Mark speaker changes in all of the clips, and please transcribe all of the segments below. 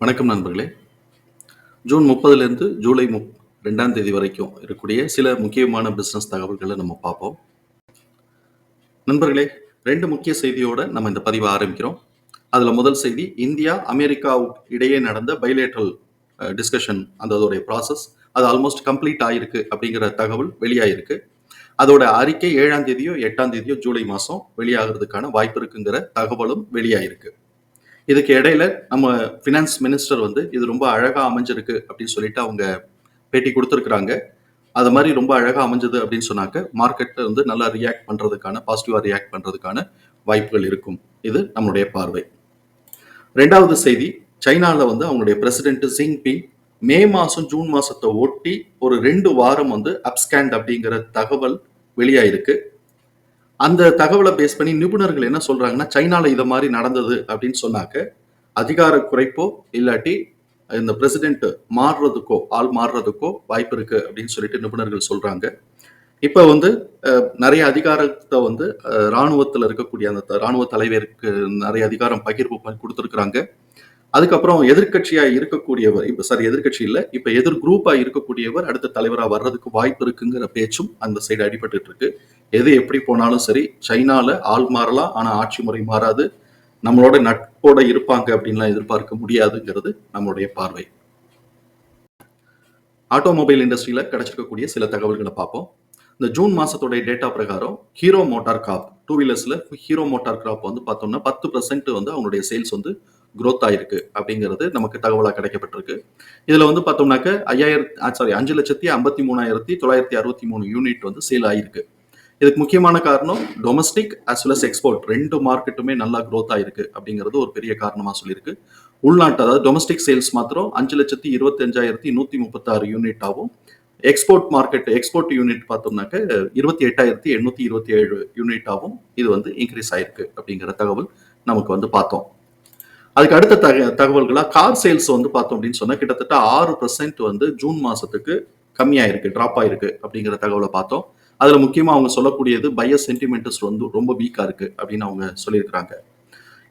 Speaker 1: வணக்கம் நண்பர்களே. ஜூன் 30லேருந்து ஜூலை 2ஆம் தேதி வரைக்கும் இருக்கக்கூடிய சில முக்கியமான பிஸ்னஸ் தகவல்களை நம்ம பார்ப்போம். நண்பர்களே, 2 முக்கிய செய்தியோட நம்ம இந்த பதிவை ஆரம்பிக்கிறோம். அதில் முதல் செய்தி, இந்தியா அமெரிக்கா இடையே நடந்த பைலேட்ரல் டிஸ்கஷன் அதோடைய ப்ராசஸ் அது ஆல்மோஸ்ட் கம்ப்ளீட் ஆயிருக்கு அப்படிங்கிற தகவல் வெளியாயிருக்கு. அதோட அறிக்கை 7ஆம் தேதியோ 8ஆம் தேதியோ ஜூலை மாதம் வெளியாகிறதுக்கான வாய்ப்பு இருக்குங்கிற தகவலும் வெளியாயிருக்கு. இதுக்கு இடையில நம்ம ஃபினான்ஸ் மினிஸ்டர் வந்து இது ரொம்ப அழகா அமைஞ்சிருக்கு அப்படின்னு சொல்லிட்டு அவங்க பேட்டி கொடுத்துருக்குறாங்க. அது மாதிரி ரொம்ப அழகா அமைஞ்சது அப்படின்னு சொன்னாக்க மார்க்கெட்ல வந்து நல்லா பாசிட்டிவா ரியாக்ட் பண்றதுக்கான வாய்ப்புகள் இருக்கும். இது நம்மளுடைய பார்வை. 2வது செய்தி, சைனால வந்து அவங்களுடைய பிரசிடென்ட் ஜின்பிங் மே மாசம் ஜூன் மாசத்தை ஒட்டி ஒரு 2 வாரம் வந்து அப்ஸ்கேண்ட் அப்படிங்கிற தகவல் வெளியாயிருக்கு. அந்த தகவலை பேஸ் பண்ணி நிபுணர்கள் என்ன சொல்றாங்கன்னா, சைனால இதை மாதிரி நடந்தது அப்படின்னு சொன்னாக்க அதிகார குறைப்போ இல்லாட்டி இந்த பிரசிடென்ட் மாறுறதுக்கோ வாய்ப்பு இருக்கு அப்படின்னு சொல்லிட்டு நிபுணர்கள் சொல்றாங்க. இப்ப வந்து நிறைய அதிகாரத்தை வந்து ராணுவத்தில் இருக்கக்கூடிய அந்த ராணுவ தலைவருக்கு நிறைய அதிகாரம் பகிர்வு கொடுத்துருக்குறாங்க. அதுக்கப்புறம் எதிர்கட்சியா இருக்கக்கூடியவர் எதிர்கட்சி இல்ல, இப்ப எதிர் குரூப்பா இருக்கக்கூடியவர் அடுத்த தலைவரா வர்றதுக்கு வாய்ப்பு இருக்குங்கிற பேச்சும் அந்த சைடு அடிபட்டு இருக்கு. எது எப்படி போனாலும் சரி, சைனால ஆள் மாறலாம், ஆனா ஆட்சி முறை மாறாது. நம்மளோட நட்போட இருப்பாங்க அப்படின்லாம் எதிர்பார்க்க முடியாதுங்கிறது நம்மளுடைய பார்வை. ஆட்டோமொபைல் இண்டஸ்ட்ரியில கிடைச்சிருக்கக்கூடிய சில தகவல்களை பார்ப்போம். இந்த ஜூன் மாசத்தோடைய டேட்டா பிரகாரம் ஹீரோ மோட்டார் கார்ப் 2 வீலர்ஸ்ல ஹீரோ மோட்டார் கார்ப் வந்து பார்த்தோம்னா 10% வந்து அவங்களுடைய சேல்ஸ் வந்து growth ஆயிருக்கு அப்படிங்கிறது நமக்கு தகவலாக கிடைக்கப்பட்டிருக்கு. இதுல வந்து பார்த்தோம்னாக்க 5,53,963 யூனிட் வந்து சேல் ஆயிருக்கு. இதுக்கு முக்கியமான காரணம் domestic as well as export 2 மார்க்கெட்டுமே நல்லா growth ஆயிருக்கு அப்படிங்கிறது ஒரு பெரிய காரணமா சொல்லியிருக்கு. உள்நாட்டு அதாவது டொமஸ்டிக் சேல்ஸ் மாத்திரம் 5,25,136 யூனிட் ஆகும். எக்ஸ்போர்ட் யூனிட் பார்த்தோம்னாக்க 28,827 யூனிட் ஆகும். இது வந்து இன்க்ரீஸ் ஆயிருக்கு அப்படிங்கிற தகவல் நமக்கு வந்து பார்த்தோம். அதுக்கு அடுத்த தகவல்களா கார் சேல்ஸ் வந்து பார்த்தோம் அப்படின்னு சொன்னா கிட்டத்தட்ட 6% வந்து ஜூன் மாசத்துக்கு கம்மியாயிருக்கு, டிராப் ஆயிருக்கு அப்படிங்கிற தகவலை பார்த்தோம். அதுல முக்கியமா அவங்க சொல்லக்கூடியது பையர் சென்டிமெண்ட்ஸ் வந்து ரொம்ப வீக்கா இருக்கு அப்படின்னு அவங்க சொல்லியிருக்கிறாங்க.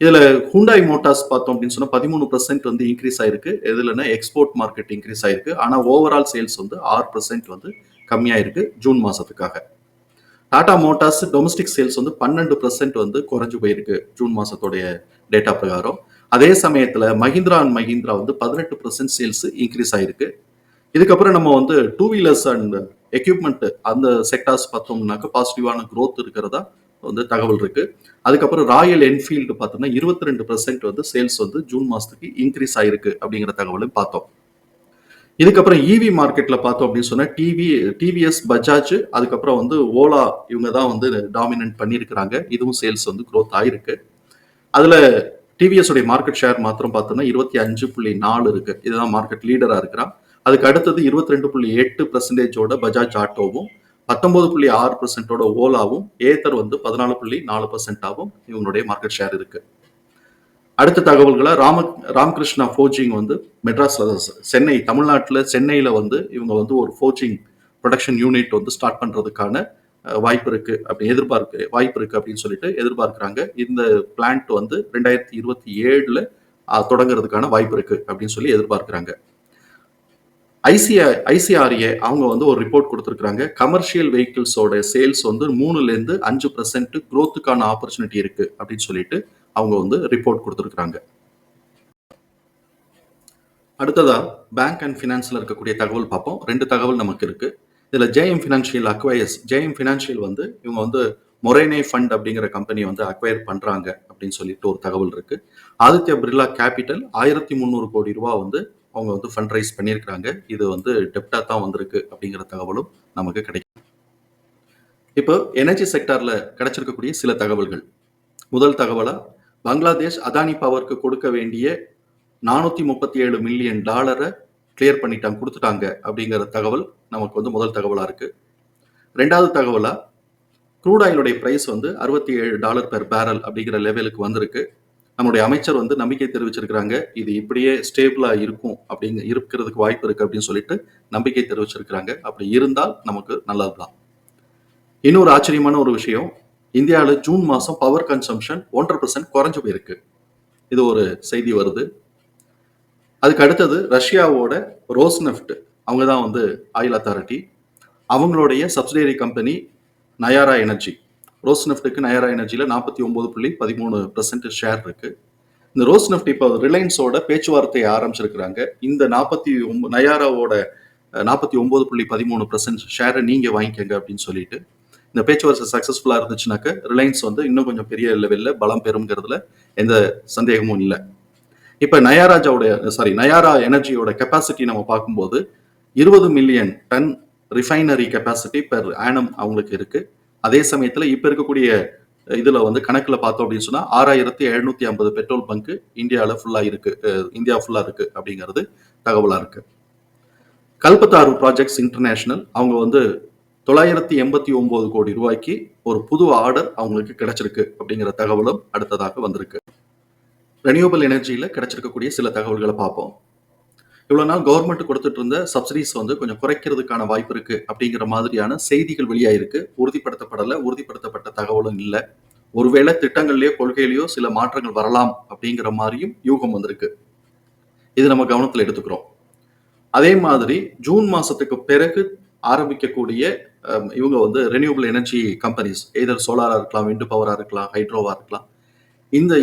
Speaker 1: இதுல ஹூண்டாய் மோட்டார்ஸ் பார்த்தோம் அப்படின்னு சொன்னா 13% வந்து இன்க்ரீஸ் ஆயிருக்கு. எதுலன்னா எக்ஸ்போர்ட் மார்க்கெட் இன்க்ரீஸ் ஆயிருக்கு. ஆனா ஓவரால் சேல்ஸ் வந்து 6% வந்து கம்மியாயிருக்கு ஜூன் மாசத்துக்காக. டாடா மோட்டார்ஸ் டொமஸ்டிக் சேல்ஸ் வந்து 12% வந்து குறைஞ்சு போயிருக்கு ஜூன் மாசத்தோடைய டேட்டா பிரகாரம். அதே சமயத்துல மஹிந்திரா அண்ட் மஹிந்திரா வந்து 18% சேல்ஸ் இன்க்ரீஸ் ஆயிருக்கு. இதுக்கப்புறம் நம்ம வந்து 2 வீலர்ஸ் அண்ட் எக்யூப்மெண்ட் அந்த செக்டார்ஸ் பார்த்தோம்னாக்க பாசிட்டிவான growth இருக்கிறதா வந்து தகவல் இருக்கு. அதுக்கப்புறம் ராயல் என்ஃபீல்டு பார்த்தோம்னா 22% வந்து சேல்ஸ் வந்து ஜூன் மாசத்துக்கு இன்க்ரீஸ் ஆயிருக்கு அப்படிங்கிற தகவலும் பார்த்தோம். இதுக்கப்புறம் இவி மார்க்கெட்ல பார்த்தோம் அப்படின்னு சொன்னா டிவிஎஸ், பஜாஜ், அதுக்கப்புறம் வந்து ஓலா இவங்க தான் வந்து டாமினன்ட் பண்ணியிருக்கிறாங்க. இதுவும் சேல்ஸ் வந்து growth ஆயிருக்கு. அதுல டிவிஎஸ் உடைய மார்க்கெட் ஷேர் மாத்திரம் பார்த்தோம்னா 25.4 இருக்கு. இதுதான் மார்க்கெட் லீடரா இருக்கிறான். அதுக்கு அடுத்தது 22.8% பஜாஜ் ஆட்டோவும், 19.6% ஓலாவும், ஏத்தர் வந்து 14.4% இவங்களுடைய மார்க்கெட் ஷேர் இருக்கு. அடுத்த தகவல்களை ராமகிருஷ்ணா ஃபோர்ஜிங் வந்து மெட்ராஸ்ல தமிழ்நாட்டில் சென்னையில வந்து இவங்க வந்து ஒரு ஃபோர்ஜிங் ப்ரொடக்ஷன் யூனிட் வந்து ஸ்டார்ட் பண்றதுக்கான வாய்ப்பு இருக்கு அப்படின்னு சொல்லிட்டு எதிர்பார்க்கிறாங்க. இந்த பிளான்ட் வந்து 2027 தொடங்குறதுக்கான வாய்ப்பு இருக்கு அப்படின்னு சொல்லி எதிர்பார்க்கிறாங்க. ஐசிஆர்ஏ அவங்க வந்து ஒரு ரிப்போர்ட் கொடுத்துருக்காங்க. கமர்ஷியல் வெஹிக்கிள்ஸோட சேல்ஸ் வந்து 3-5% growthக்கான ஆப்பர்ச்சுனிட்டி இருக்கு அப்படின்னு சொல்லிட்டு அவங்க வந்து ரிப்போர்ட் கொடுத்துருக்காங்க. அடுத்ததா பேங்க் அண்ட் ஃபினான்ஸ்ல இருக்கக்கூடிய தகவல் பார்ப்போம். 2 தகவல் நமக்கு இருக்கு. இதுல ஜேஎம் ஃபினான்ஷியல் வந்து இவங்க வந்து மொரேனே ஃபண்ட் அப்படிங்கிற கம்பெனி வந்து அக்வயர் பண்றாங்க அப்படின்னு சொல்லிட்டு ஒரு தகவல் இருக்கு. ஆதித்யா பிர்லா கேபிட்டல் 1,300 கோடி ரூபாய் வந்து அவங்க வந்து ஃபண்ட் ரைஸ் பண்ணியிருக்கிறாங்க. இது வந்து டெப்டா தான் வந்திருக்கு அப்படிங்கிற தகவலும் நமக்கு கிடைக்கும். இப்போ எனர்ஜி செக்டார்ல கிடைச்சிருக்கக்கூடிய சில தகவல்கள். முதல் தகவலா, பங்களாதேஷ் அதானி பவருக்கு கொடுக்க வேண்டிய $437 மில்லியன் கிளியர் கொடுத்துட்டாங்க அப்படிங்கிற தகவல் நமக்கு வந்து முதல் தகவலா இருக்கு. 2வது தகவலா, க்ரூட் ஆயிலுடைய பிரைஸ் வந்து $67 பெர் பேரல் அப்படிங்கிற லெவலுக்கு வந்திருக்கு. நம்முடைய அமைச்சர் வந்து நம்பிக்கை தெரிவிச்சிருக்கிறாங்க. இது இப்படியே ஸ்டேபிளா இருக்கிறதுக்கு வாய்ப்பு இருக்கு அப்படின்னு சொல்லிட்டு நம்பிக்கை தெரிவிச்சிருக்கிறாங்க. அப்படி இருந்தால் நமக்கு நல்லதுதான். இன்னொரு ஆச்சரியமான ஒரு விஷயம், இந்தியாவில் ஜூன் மாசம் பவர் கன்சம்ஷன் 1.5% குறைஞ்சு போயிருக்கு. இது ஒரு செய்தி வருது. அதுக்கு அடுத்தது ரஷ்யாவோட ரோஸ்நெஃப்ட், அவங்க தான் வந்து ஆயில் அத்தாரிட்டி. அவங்களுடைய சப்சிடரி கம்பெனி நயாரா எனர்ஜி. ரோஸ்நெஃப்ட்டுக்கு நயாரா எனர்ஜியில் 49.13% ஷேர் இருக்கு. இந்த ரோஸ்நெஃப்ட் இப்போ ரிலையன்ஸோட பேச்சுவார்த்தையை ஆரம்பிச்சிருக்கிறாங்க. இந்த நயாராவோட 49.13% ஷேரை நீங்க வாங்கிக்கங்க அப்படின்னு சொல்லிட்டு இந்த பேச்சுவார்த்தை சக்சஸ்ஃபுல்லா இருந்துச்சுனாக்க ரிலையன்ஸ் வந்து இன்னும் கொஞ்சம் பெரிய லெவல்ல பலம் பெறுங்கிறதுல எந்த சந்தேகமும் இல்லை. இப்ப நயாரா எனர்ஜியோட கெப்பாசிட்டி நம்ம பார்க்கும்போது 20 million ton refinery capacity per annum அவங்களுக்கு இருக்கு. அதே சமயத்துல இப்ப இருக்கக்கூடிய இதுல வந்து கணக்குல பார்த்தோம் அப்படின்னு சொன்னா 6750 பெட்ரோல் பங்க் இந்தியா ஃபுல்லா இருக்கு அப்படிங்கிறது தகவலா இருக்கு. கல்பத்தாரு ப்ராஜெக்ட்ஸ் இன்டர்நேஷனல் அவங்க வந்து 989 கோடி ரூபாய்க்கு ஒரு புது ஆர்டர் அவங்களுக்கு கிடைச்சிருக்கு அப்படிங்கிற தகவலும் அடுத்ததாக வந்திருக்கு. ரெனியூவபிள் எனர்ஜியில கிடைச்சிருக்கக்கூடிய சில தகவல்களை பார்ப்போம். இவ்வளவு நாள் கவர்மெண்ட் கொடுத்துட்டு இருந்த சப்சிடிஸ் வந்து கொஞ்சம் குறைக்கிறதுக்கான வாய்ப்பு இருக்கு அப்படிங்கிற மாதிரியான செய்திகள் வெளியாயிருக்கு. உறுதிப்படுத்தப்பட்ட தகவலும் இல்லை. ஒருவேளை திட்டங்கள்லயோ கொள்கையிலயோ சில மாற்றங்கள் வரலாம் அப்படிங்கிற மாதிரியும் யூகம் வந்திருக்கு. இது நம்ம கவனத்தில் எடுத்துக்கிறோம். அதே மாதிரி ஜூன் மாசத்துக்கு பிறகு ஆரம்பிக்கக்கூடிய இவங்க வந்து ரெனியூவபிள் எனர்ஜி கம்பெனிஸ், எதர் சோலாரா இருக்கலாம், விண்டு பவரா இருக்கலாம், ஹைட்ரோவா இருக்கலாம்,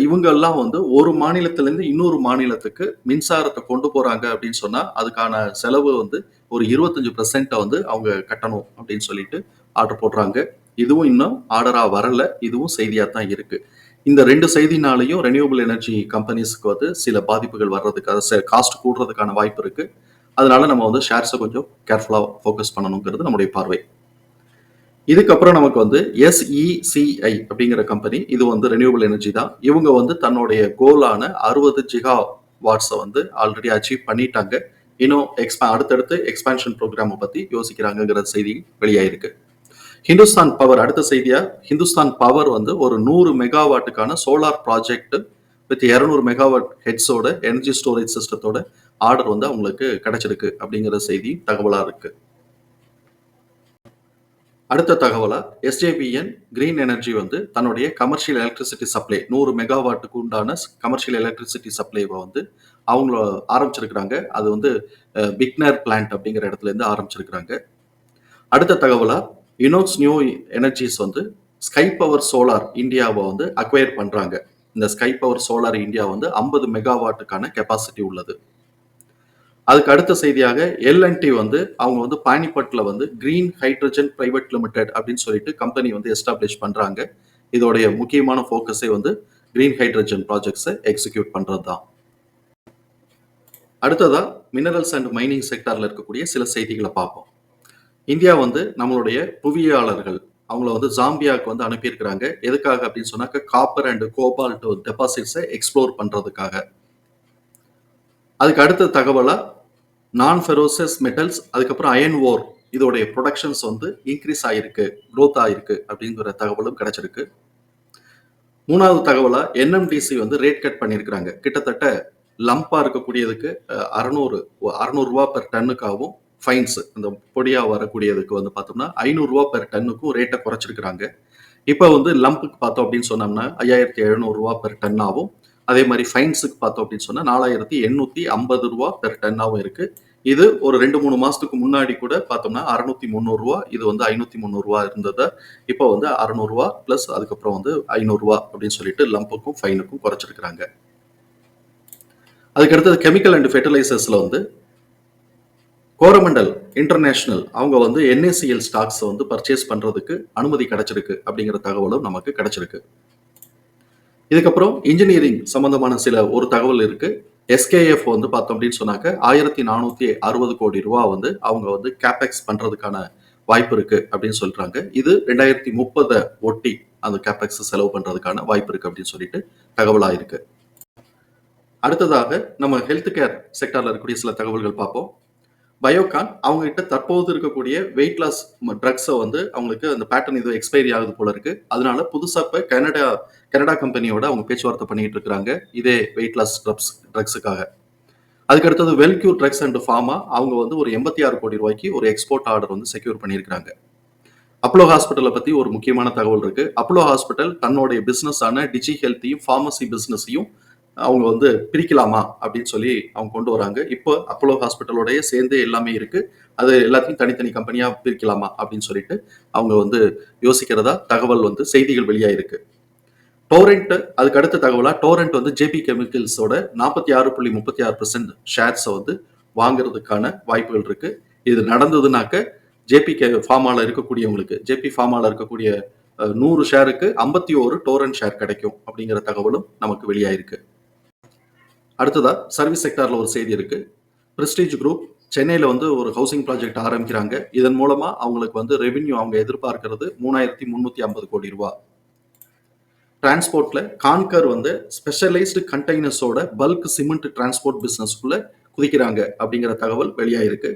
Speaker 1: இவங்க எல்லாம் வந்து ஒரு மாநிலத்திலிருந்து இன்னொரு மாநிலத்துக்கு மின்சாரத்தை கொண்டு போறாங்க அப்படின்னு சொன்னா அதுக்கான செலவு வந்து ஒரு 25% வந்து அவங்க கட்டணும் அப்படின்னு சொல்லிட்டு ஆர்டர் போடுறாங்க. இதுவும் இன்னும் ஆர்டரா வரல. இதுவும் செய்தியா தான் இருக்கு. இந்த 2 செய்தினாலையும் ரெனியூவபிள் எனர்ஜி கம்பெனிஸ்க்கு வந்து சில பாதிப்புகள் வர்றதுக்காக காஸ்ட் கூடுறதுக்கான வாய்ப்பு இருக்கு. அதனால நம்ம வந்து ஷேர்ஸை கொஞ்சம் கேர்ஃபுல்லா ஃபோக்கஸ் பண்ணணுங்கிறது நம்முடைய பார்வை. இதுக்கப்புறம் நமக்கு வந்து SECI அப்படிங்கிற கம்பெனி, இது வந்து ரெனியூவபிள் எனர்ஜி தான். இவங்க வந்து தன்னுடைய கோலான 60 ஜிகா வாட்ஸை வந்து ஆல்ரெடி அச்சீவ் பண்ணிட்டாங்க. இன்னும் அடுத்தடுத்து எக்ஸ்பான்ஷன் ப்ரோக்ராமை பத்தி யோசிக்கிறாங்கிற செய்தி வெளியாயிருக்கு. ஹிந்துஸ்தான் பவர், அடுத்த செய்தியா ஹிந்துஸ்தான் பவர் வந்து ஒரு 100 மெகாவாட்டுக்கான சோலார் ப்ராஜெக்ட் வித் 200 மெகாவாட் ஹெட்ஸோட எனர்ஜி ஸ்டோரேஜ் சிஸ்டத்தோட ஆர்டர் வந்து அவங்களுக்கு கிடைச்சிருக்கு அப்படிங்கிற செய்தி தகவலா இருக்கு. அடுத்த தகவலா SJVN கிரீன் எனர்ஜி வந்து தன்னுடைய கமர்ஷியல் எலக்ட்ரிசிட்டி சப்ளை 100 மெகாவாட்டுக்கு உண்டான கமர்ஷியல் எலக்ட்ரிசிட்டி சப்ளைவை வந்து அவங்க ஆரம்பிச்சிருக்கிறாங்க. அது வந்து பிக்னர் பிளான்ட் அப்படிங்கிற இடத்துல இருந்து ஆரம்பிச்சிருக்கிறாங்க. அடுத்த தகவலா இனோக்ஸ் நியூ எனர்ஜிஸ் வந்து ஸ்கை பவர் சோலார் இந்தியாவை வந்து அக்வயர் பண்றாங்க. இந்த ஸ்கை பவர் சோலார் இந்தியா வந்து 50 மெகாவாட்டுக்கான கெப்பாசிட்டி உள்ளது. அதுக்கு அடுத்த செய்தியாக L&T வந்து அவங்க வந்து பானிபட்ல வந்து கிரீன் ஹைட்ரஜன் பிரைவேட் லிமிடெட் அப்படின்னு சொல்லிட்டு கம்பெனி வந்து எஸ்டாப்ளிஷ் பண்றாங்க. இதோடைய முக்கியமான ஃபோக்கஸே வந்து கிரீன் ஹைட்ரஜன் ப்ராஜெக்ட்ஸை எக்ஸிக்யூட் பண்றது தான். அடுத்ததா மினரல்ஸ் அண்ட் மைனிங் செக்டார்ல இருக்கக்கூடிய சில செய்திகளை பார்ப்போம். இந்தியா வந்து நம்மளுடைய புவியியலாளர்கள் அவங்கள வந்து ஜாம்பியாவுக்கு வந்து அனுப்பியிருக்கிறாங்க. எதுக்காக அப்படின்னு சொன்னாக்க காப்பர் அண்ட் கோபால்ட் டெபாசிட்ஸை எக்ஸ்ப்ளோர் பண்றதுக்காக. அதுக்கு அடுத்த தகவலா நான் ஃபெரோசஸ் மெட்டல்ஸ், அதுக்கப்புறம் அயன் ஓர் இதோடைய ப்ரொடக்ஷன்ஸ் வந்து இன்க்ரீஸ் ஆயிருக்கு, க்ரோத் ஆயிருக்கு அப்படிங்கிற தகவலும் கிடைச்சிருக்கு. மூணாவது தகவலா NMDC வந்து ரேட் கட் பண்ணியிருக்கிறாங்க. கிட்டத்தட்ட லம்பா இருக்கக்கூடியதுக்கு 600 ரூபா பெர் டன்னுக்காகவும், ஃபைன்ஸ் அந்த பொடியா வரக்கூடியதுக்கு வந்து பார்த்தோம்னா 500 ரூபா பெர் டன்னுக்கும் ரேட்டை குறைச்சிருக்கிறாங்க. இப்போ வந்து லம்புக்கு பார்த்தோம் அப்படின்னு சொன்னோம்னா 5700 ரூபா பெர் டன்னாகவும், அதே மாதிரி ஃபைன்ஸுக்கு பார்த்தோம் அப்படின்னு சொன்னா 4850 ரூபா பெர் டன்னாவும் இருக்கு. இது ஒரு 2-3 மாசத்துக்கு முன்னாடி கூட பார்த்தோம்னா 630 ரூபா, இது வந்து 530 ரூபா இருந்ததை இப்போ வந்து 600 ரூபா பிளஸ் அதுக்கப்புறம் வந்து 500 ரூபா அப்படின்னு சொல்லிட்டு லம்புக்கும் ஃபைனுக்கும் குறைச்சிருக்கிறாங்க. அதுக்கு அடுத்தது கெமிக்கல் அண்ட் ஃபெர்டிலைசர்ஸ்ல வந்து கோரமண்டல் இன்டர்நேஷனல் அவங்க வந்து NACL ஸ்டாக்ஸ் வந்து பர்ச்சேஸ் பண்றதுக்கு அனுமதி கிடைச்சிருக்கு அப்படிங்கிற தகவலும் நமக்கு கிடைச்சிருக்கு. இதுக்கப்புறம் இன்ஜினியரிங் சம்பந்தமான ஒரு தகவல் இருக்கு. SKF வந்து பார்த்தோம் அப்படின்னு சொன்னாக்க 1460 கோடி ரூபா வந்து அவங்க வந்து கேபெக்ஸ் பண்றதுக்கான வாய்ப்பு இருக்கு அப்படின்னு சொல்றாங்க. இது 2030 ஒட்டி அந்த கேபெக்ஸ் செலவு பண்றதுக்கான வாய்ப்பு இருக்கு அப்படின்னு சொல்லிட்டு தகவலா இருக்கு. அடுத்ததாக நம்ம ஹெல்த் கேர் செக்டார்ல இருக்கக்கூடிய சில தகவல்கள் பார்ப்போம். பயோகான் அவங்க கிட்ட தற்போது இருக்கக்கூடிய வெயிட் லாஸ் ட்ரக்ஸை வந்து அவங்களுக்கு அந்த பேட்டர்ன் இது எக்ஸ்பைரி ஆகுது போல இருக்கு. அதனால புதுசா இப்ப கனடா கம்பெனியோட அவங்க பேச்சுவார்த்தை பண்ணிட்டு இருக்காங்க இதே வெயிட் லாஸ் ட்ரக்ஸுக்காக. அதுக்கு அடுத்தது வெல்க்யூர் ட்ரக்ஸ் அண்ட் ஃபார்மா அவங்க வந்து ஒரு 86 கோடி ரூபாய்க்கு ஒரு எக்ஸ்போர்ட் ஆர்டர் வந்து செக்யூர் பண்ணியிருக்காங்க. அப்போலோ ஹாஸ்பிட்டலை பத்தி ஒரு முக்கியமான தகவல் இருக்கு. அப்போலோ ஹாஸ்பிட்டல் தன்னுடைய பிசினஸ் ஆன டிஜி ஹெல்த்தையும் ஃபார்மசி பிசினஸையும் அவங்க வந்து பிரிக்கலாமா அப்படின்னு சொல்லி அவங்க கொண்டு வராங்க. இப்போ அப்போலோ ஹாஸ்பிட்டலோடயே சேர்ந்து எல்லாமே இருக்கு. அது எல்லாத்தையும் தனித்தனி கம்பெனியா பிரிக்கலாமா அப்படின்னு சொல்லிட்டு அவங்க வந்து யோசிக்கிறதா தகவல் வந்து செய்திகள் வெளியாயிருக்கு. டோரண்ட் அதுக்கு அடுத்த தகவலா டோரண்ட் வந்து ஜேபி கெமிக்கல்ஸோட 46.36% ஷேர்ஸை வந்து வாங்குறதுக்கான வாய்ப்புகள் இருக்கு. இது நடந்ததுனாக்க ஜேபி ஃபார்மால இருக்கக்கூடியவங்களுக்கு ஜேபி ஃபார்மால இருக்கக்கூடிய 100 ஷேருக்கு 51 டோரண்ட் ஷேர் கிடைக்கும் அப்படிங்கிற தகவலும் நமக்கு வெளியாயிருக்கு. அடுத்ததா சர்வீஸ் செக்டார்ல ஒரு செய்தி இருக்கு. பிரஸ்டீஜ் குரூப் சென்னையில வந்து ஒரு ஹவுசிங் ப்ராஜெக்ட் ஆரம்பிக்கிறாங்க. இதன் மூலமா அவங்களுக்கு வந்து ரெவென்யூ அவங்க எதிர்பார்க்கிறது 3,350 கோடி ரூபாய். டிரான்ஸ்போர்ட்ல கான்கர் வந்து ஸ்பெஷலைஸ்டு கண்டெய்னர்ஸோட பல்க் சிமெண்ட் டிரான்ஸ்போர்ட் பிசினஸ்க்குள்ள குதிக்கிறாங்க அப்படிங்கிற தகவல் வெளியாயிருக்கு.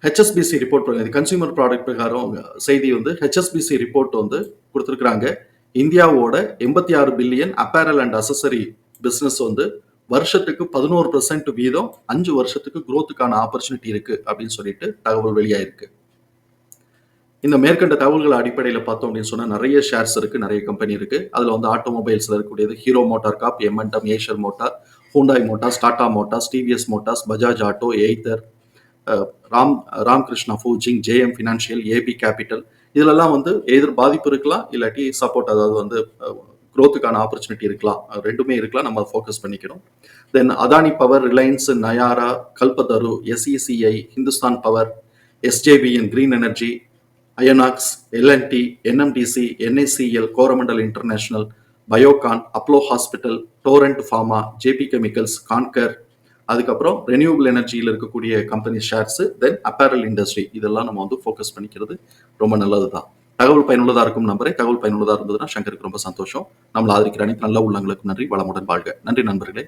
Speaker 1: ஹெச்எஸ்பிசி ரிப்போர்ட் கன்சியூமர் ப்ராடக்ட் பிரகாரம் செய்தி வந்து ஹெச்எஸ்பிசி ரிப்போர்ட் வந்து கொடுத்துருக்காங்க. இந்தியாவோட 86 billion apparel and accessory business வந்து வருஷத்துக்கு 11% வீதம் 5 வருஷத்துக்கு குரோத்துக்கான ஆப்பர்ச்சுனிட்டி இருக்கு அப்படின்னு சொல்லிட்டு தகவல் வெளியாயிருக்கு. இந்த மேற்கண்ட தகவல்கள் அடிப்படையில் பார்த்தோம் அப்படின்னு சொன்னா நிறைய ஷேர்ஸ் இருக்கு, நிறைய கம்பெனி இருக்கு. அதுல வந்து ஆட்டோமொபைல்ஸ்ல இருக்கக்கூடியது ஹீரோ மோட்டார் காப், எம்என்டம், ஏஷியர் மோட்டார், ஹூண்டாய் மோட்டார்ஸ், டாடா மோட்டார்ஸ், டிவிஎஸ் மோட்டார்ஸ், பஜாஜ் ஆட்டோ, எய்தர், ராம்கிருஷ்ணா ஃபூஜிங், ஜேஎம் ஃபினான்ஷியல், ஏபி கேபிட்டல், இதுலெல்லாம் வந்து எதிர் பாதிப்பு இருக்கலாம், இல்லாட்டி சப்போர்ட், அதாவது வந்து குரோத்துக்கான ஆப்பர்ச்சுனிட்டி இருக்கலாம். ரெண்டுமே இருக்கலாம், நம்ம ஃபோக்கஸ் பண்ணிக்கணும். தென் அதானி பவர், ரிலையன்ஸ், நயாரா, கல்பத்தரு, எஸ்இசிஐ, ஹிந்துஸ்தான் பவர், எஸ்ஜேபிஎன் கிரீன் எனர்ஜி, அயனாக்ஸ், எல்என்டி, என்எம்டிசி, என்ஐசிஎல், கோரமண்டல் இன்டர்நேஷனல், பயோகான், அப்போலோ ஹாஸ்பிட்டல், டோரண்ட் ஃபார்மா, ஜேபி கெமிக்கல்ஸ், கான்கர், அதுக்கப்புறம் ரெனியூபிள் எனர்ஜியில் இருக்கக்கூடிய company shares, then apparel industry, இதெல்லாம் நம்ம வந்து ஃபோக்கஸ் பண்ணிக்கிறது ரொம்ப நல்லது தான். தகவல் பயனுள்ளதாக இருக்கும் நம்புறேன். தகவல் பயனுள்ளதாக இருந்ததுன்னா சங்கருக்கு ரொம்ப சந்தோஷம். நம்மளை ஆதரிக்கிற அனைத்து நல்ல உள்ளங்களுக்கும் நன்றி. வளமுடன் வாழ்க. நன்றி நண்பர்களே.